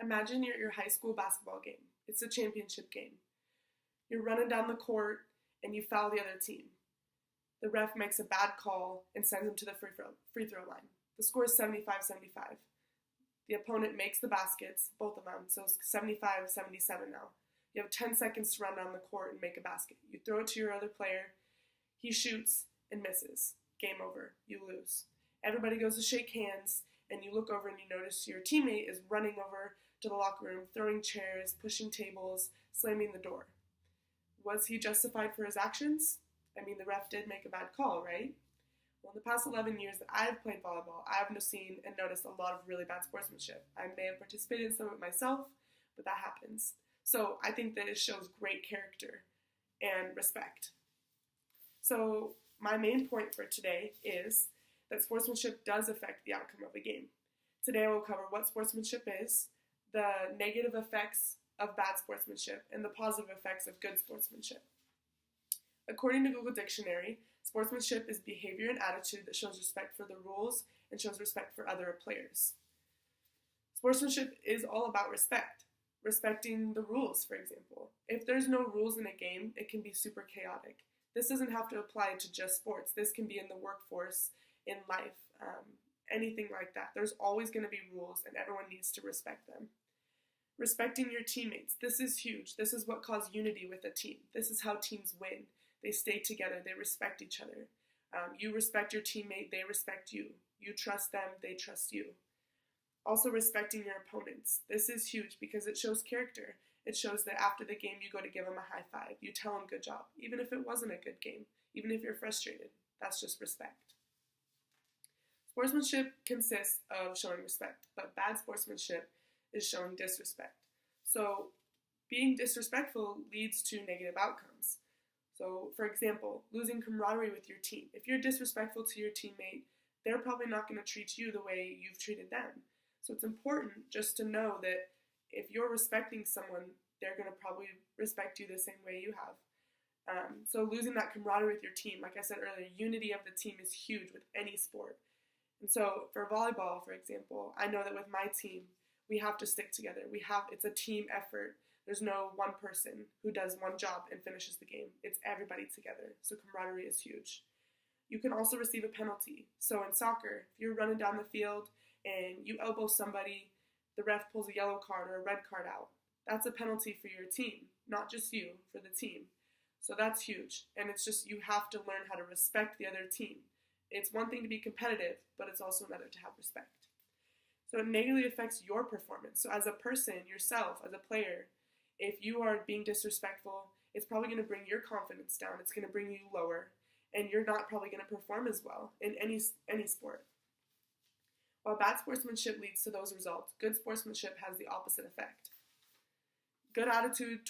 Imagine you're at your high school basketball game. It's a championship game. You're running down the court and you foul the other team. The ref makes a bad call and sends him to the free throw line. The score is 75-75. The opponent makes the baskets, both of them, so it's 75-77 now. You have 10 seconds to run down the court and make a basket. You throw it to your other player. He shoots and misses. Game over. You lose. Everybody goes to shake hands, and you look over and you notice your teammate is running over to the locker room, throwing chairs, pushing tables, slamming the door. Was he justified for his actions? I mean, the ref did make a bad call, right? Well, in the past 11 years that I've played volleyball, I've seen and noticed a lot of really bad sportsmanship. I may have participated in some of it myself, but that happens. So I think that it shows great character and respect. So my main point for today is that sportsmanship does affect the outcome of a game. Today I will cover what sportsmanship is, the negative effects of bad sportsmanship, and the positive effects of good sportsmanship. According to Google Dictionary, sportsmanship is behavior and attitude that shows respect for the rules and shows respect for other players. Sportsmanship is all about respect. Respecting the rules, for example. If there's no rules in a game, it can be super chaotic. This doesn't have to apply to just sports. This can be in the workforce, in life, anything like that. There's always going to be rules, and everyone needs to respect them. Respecting your teammates. This is huge. This is what causes unity with a team. This is how teams win. They stay together. They respect each other. You respect your teammate. They respect you. You trust them. They trust you. Also respecting your opponents. This is huge because it shows character. It shows that after the game you go to give them a high five. You tell them good job. Even if it wasn't a good game. Even if you're frustrated. That's just respect. Sportsmanship consists of showing respect. But bad sportsmanship is showing disrespect. So being disrespectful leads to negative outcomes. So, for example, losing camaraderie with your team. If you're disrespectful to your teammate, they're probably not going to treat you the way you've treated them. So it's important just to know that if you're respecting someone, they're going to probably respect you the same way you have. So losing that camaraderie with your team, like I said earlier, unity of the team is huge with any sport. And so for volleyball, for example, I know that with my team, we have to stick together. It's a team effort. There's no one person who does one job and finishes the game. It's everybody together. So camaraderie is huge. You can also receive a penalty. So in soccer, if you're running down the field and you elbow somebody, the ref pulls a yellow card or a red card out. That's a penalty for your team, not just you, for the team. So that's huge. And it's just you have to learn how to respect the other team. It's one thing to be competitive, but it's also another to have respect. So it negatively affects your performance. So as a person, yourself, as a player, if you are being disrespectful, it's probably going to bring your confidence down. It's going to bring you lower. And you're not probably going to perform as well in any sport. While bad sportsmanship leads to those results, good sportsmanship has the opposite effect. Good attitude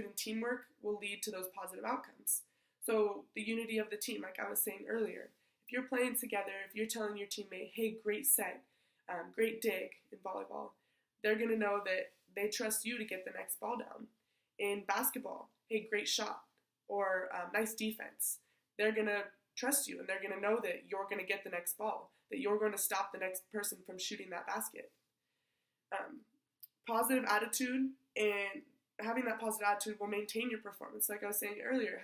and teamwork will lead to those positive outcomes. So the unity of the team, like I was saying earlier, if you're playing together, if you're telling your teammate, hey, great set, great dig in volleyball, they're going to know that they trust you to get the next ball down. In basketball, hey, great shot, or nice defense. They're going to trust you, and they're going to know that you're going to get the next ball, that you're going to stop the next person from shooting that basket. Positive attitude, and having that positive attitude will maintain your performance. Like I was saying earlier,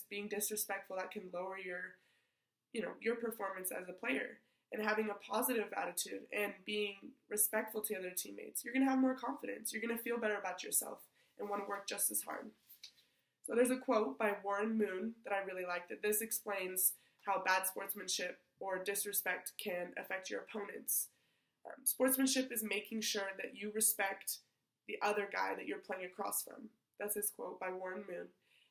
being disrespectful, that can lower your performance as a player. And having a positive attitude and being respectful to other teammates, you're going to have more confidence. You're going to feel better about yourself and want to work just as hard. So there's a quote by Warren Moon that I really like that this explains how bad sportsmanship or disrespect can affect your opponents. Sportsmanship is making sure that you respect the other guy that you're playing across from. That's his quote by Warren Moon.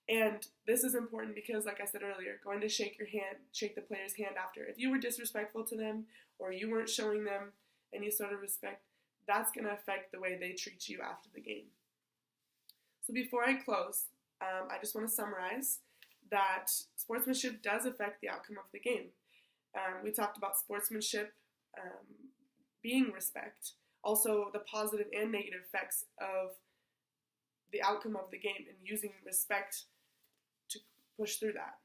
And this is important because, like I said earlier, going to shake the player's hand after. If you were disrespectful to them or you weren't showing them any sort of respect, that's going to affect the way they treat you after the game. So before I close, I just want to summarize that sportsmanship does affect the outcome of the game. We talked about sportsmanship being respect, also the positive and negative effects of the outcome of the game and using respect to push through that.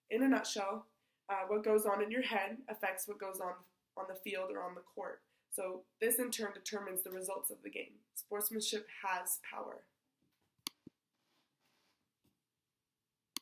In a nutshell, what goes on in your head affects what goes on on the field or on the court. So this in turn determines the results of the game. Sportsmanship has power.